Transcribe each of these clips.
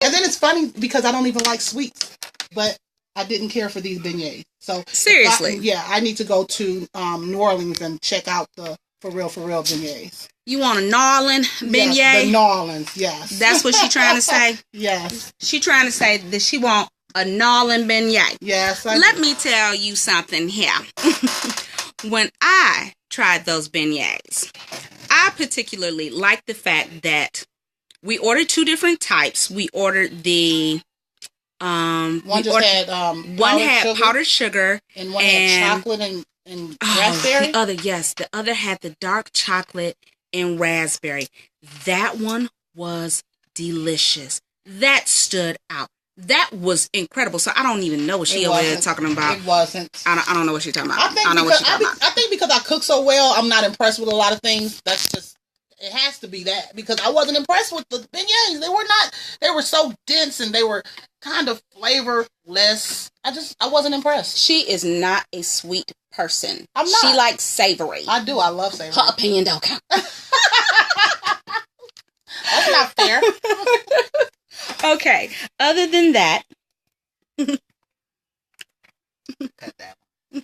And then it's funny because I don't even like sweets, but I didn't care for these beignets. So seriously, I need to go to New Orleans and check out the for real beignets. You want a gnarling beignet? Yes, the gnarlings, yes. That's what she's trying to say? Yes. She trying to say that she want a gnarling beignet. Yes. Let me tell you something here. When I tried those beignets, I particularly like the fact that we ordered 2 different types. We ordered the one had powdered sugar and one had chocolate and raspberry. The other had the dark chocolate and raspberry. That one was delicious. That stood out. That was incredible. So I don't even know what she over there talking about. It wasn't. I don't know what she's talking about. I think because I cook so well, I'm not impressed with a lot of things. That's just, it has to be that, because I wasn't impressed with the beignets. They were so dense and they were kind of flavorless. I wasn't impressed. She is not a sweet person. I'm not. She likes savory. I do. I love savory. Her opinion don't count. That's not fair. Okay. Other than that. Cut that one.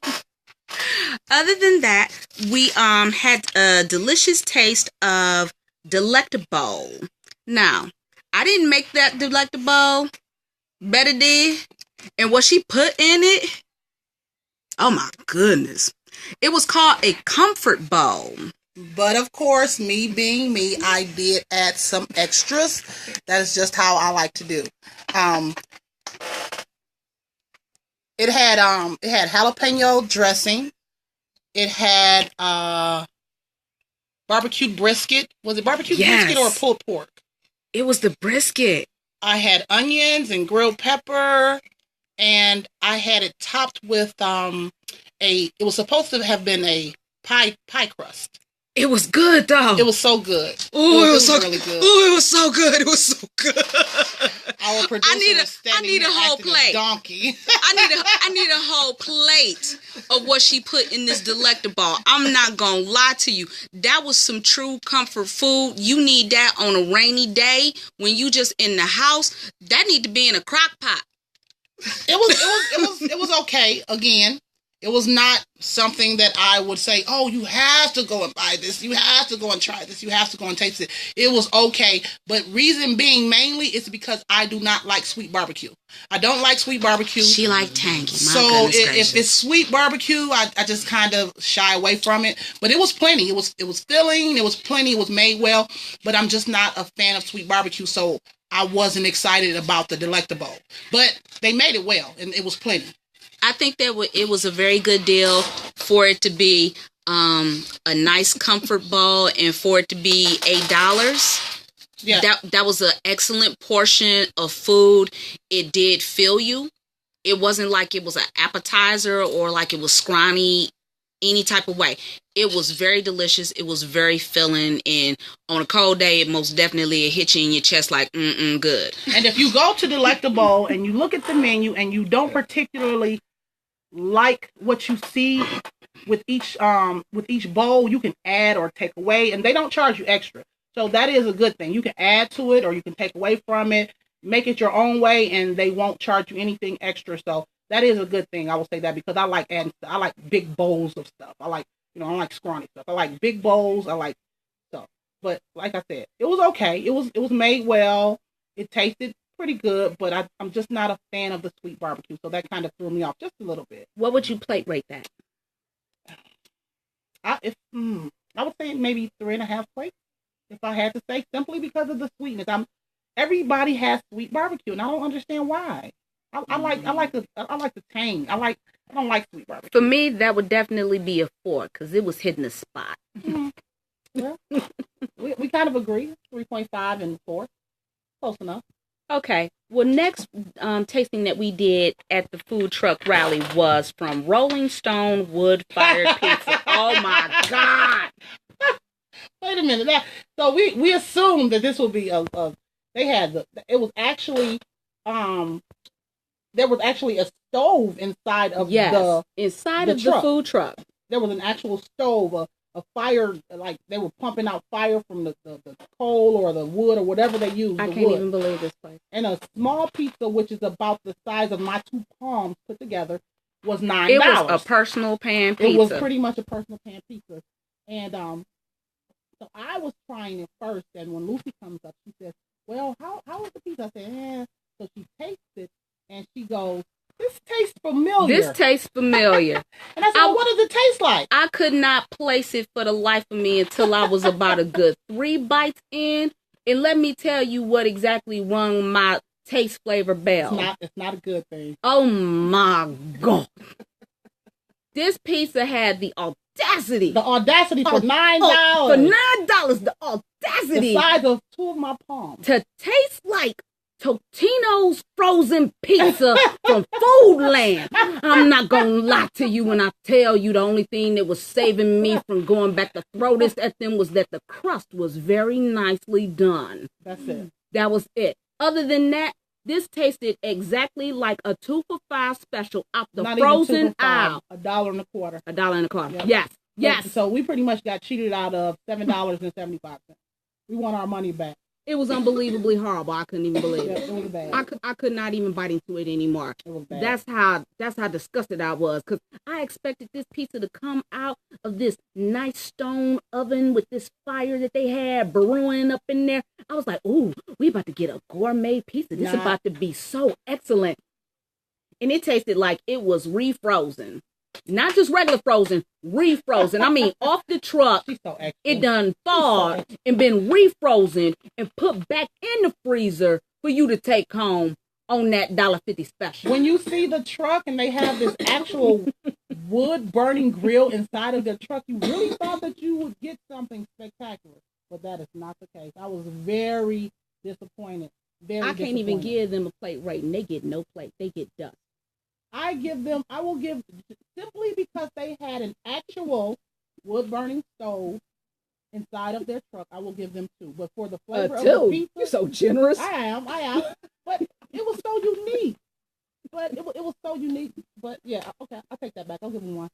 Other than that, we had a delicious taste of Delectable. Now, I didn't make that Delectable. Betty did. And what she put in it, oh my goodness. It was called a comfort bowl. But of course, me being me, I did add some extras. That is just how I like to do. It had jalapeno dressing. It had barbecued brisket. Was it barbecued brisket or pulled pork? It was the brisket. I had onions and grilled pepper, and I had it topped with it was supposed to have been a pie crust. It was good though. It was so good. Ooh, it was so really good. Ooh, it was so good. It was so good. Our producer I need a whole plate. Donkey. I need a whole plate of what she put in this Delectable. I'm not gonna lie to you. That was some true comfort food. You need that on a rainy day when you just in the house. That need to be in a crock pot. It was okay. Again, it was not something that I would say, oh, you have to go and buy this. You have to go and try this. You have to go and taste it. It was okay. But reason being mainly is because I do not like sweet barbecue. I don't like sweet barbecue. She like tangy. So if it's sweet barbecue, I just kind of shy away from it. But it was plenty. It was filling. It was plenty. It was made well. But I'm just not a fan of sweet barbecue. So I wasn't excited about the Delectable. But they made it well. And it was plenty. I think that it was a very good deal for it to be a nice comfort bowl and for it to be $8. Yeah. That was an excellent portion of food. It did fill you. It wasn't like it was an appetizer or like it was scrawny any type of way. It was very delicious. It was very filling, and on a cold day, it most definitely hit you in your chest like, good. And if you go to Delectable and you look at the menu and you don't particularly like what you see with each bowl, you can add or take away, and they don't charge you extra. So that is a good thing. You can add to it or you can take away from it, make it your own way, and they won't charge you anything extra. So that is a good thing. I will say that because I like big bowls of stuff. I like scrawny stuff. I like big bowls. I like stuff. But like I said, it was okay. It was made well. It tasted pretty good, but I'm just not a fan of the sweet barbecue, so that kind of threw me off just a little bit. What would you plate rate that? I would say maybe 3.5 plates, if I had to say, simply because of the sweetness. Everybody has sweet barbecue, and I don't understand why. I like the tang. I don't like sweet barbecue. For me, that would definitely be a 4 because it was hitting the spot. Mm-hmm. Yeah, we kind of agree. 3.5 and 4, close enough. Okay. Well, next tasting that we did at the food truck rally was from Rolling Stone Wood Fired Pizza. Oh my God! Wait a minute. So we assumed that this would be there was actually a stove inside of the truck. Food truck. There was an actual stove, a fire, like they were pumping out fire from the coal or the wood or whatever they used. I can't even believe this place. And a small pizza, which is about the size of my 2 palms put together, was $9. It was a personal pan pizza. It was pretty much a personal pan pizza. And so I was trying it first, and when Lucy comes up, she says, well, how was the pizza? I said, So she tastes it, and she goes, this tastes familiar. This tastes familiar. And I said, well, what does it taste like? I could not place it for the life of me until I was about a good 3 bites in. And let me tell you what exactly rung my taste flavor bell. It's not a good thing. Oh my God. This pizza had the audacity. The audacity for $9. For $9, the audacity. The size of 2 of my palms. To taste like Totino's frozen pizza from Foodland. I'm not gonna lie to you when I tell you the only thing that was saving me from going back to throw this at them was that the crust was very nicely done. That's it. That was it. Other than that, this tasted exactly like a 2 for $5 special out the Not frozen aisle. $1.25. $1.25. Yep. Yes. Yes. So we pretty much got cheated out of $7.75. We want our money back. It was unbelievably horrible. I couldn't even believe it. It was bad. I could not even bite into it anymore. It was bad. That's how disgusted I was, because I expected this pizza to come out of this nice stone oven with this fire that they had brewing up in there. I was like, ooh, we about to get a gourmet pizza. This is about to be so excellent. And it tasted like it was refrozen. Not just regular frozen, refrozen. I mean, off the truck, She's so excellent. it done thawed and been refrozen and put back in the freezer for you to take home on that $1.50 special. When you see the truck and they have this actual wood burning grill inside of their truck, you really thought that you would get something spectacular. But that is not the case. I was very disappointed. I can't even give them a plate rating. They get no plate. They get dust. I will give, simply because they had an actual wood-burning stove inside of their truck, I will give them 2. But for the flavor of the pizza... You're so generous. I am. But it was so unique. It was so unique. But yeah, okay, I'll take that back. I'll give them 1.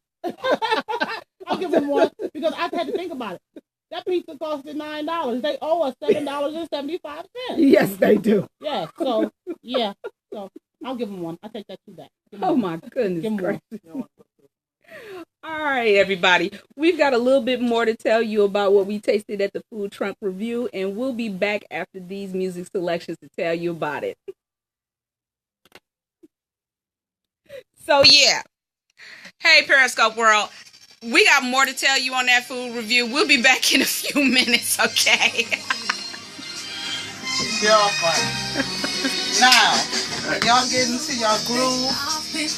I'll give them 1 because I had to think about it. That pizza costed $9. They owe us $7.75. Yes, they do. Yeah, so, yeah. So, I'll give them 1. I'll take that 2 back. Oh, my goodness gracious. All right, everybody. We've got a little bit more to tell you about what we tasted at the Food Trunk Review, and we'll be back after these music selections to tell you about it. So, yeah. Hey, Periscope World. We got more to tell you on that food review. We'll be back in a few minutes, okay? Y'all funny. Now, y'all get into y'all groove.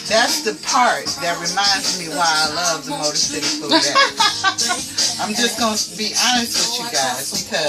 That's the part that reminds me why I love the Motor City Food Act. I'm just going to be honest with you guys because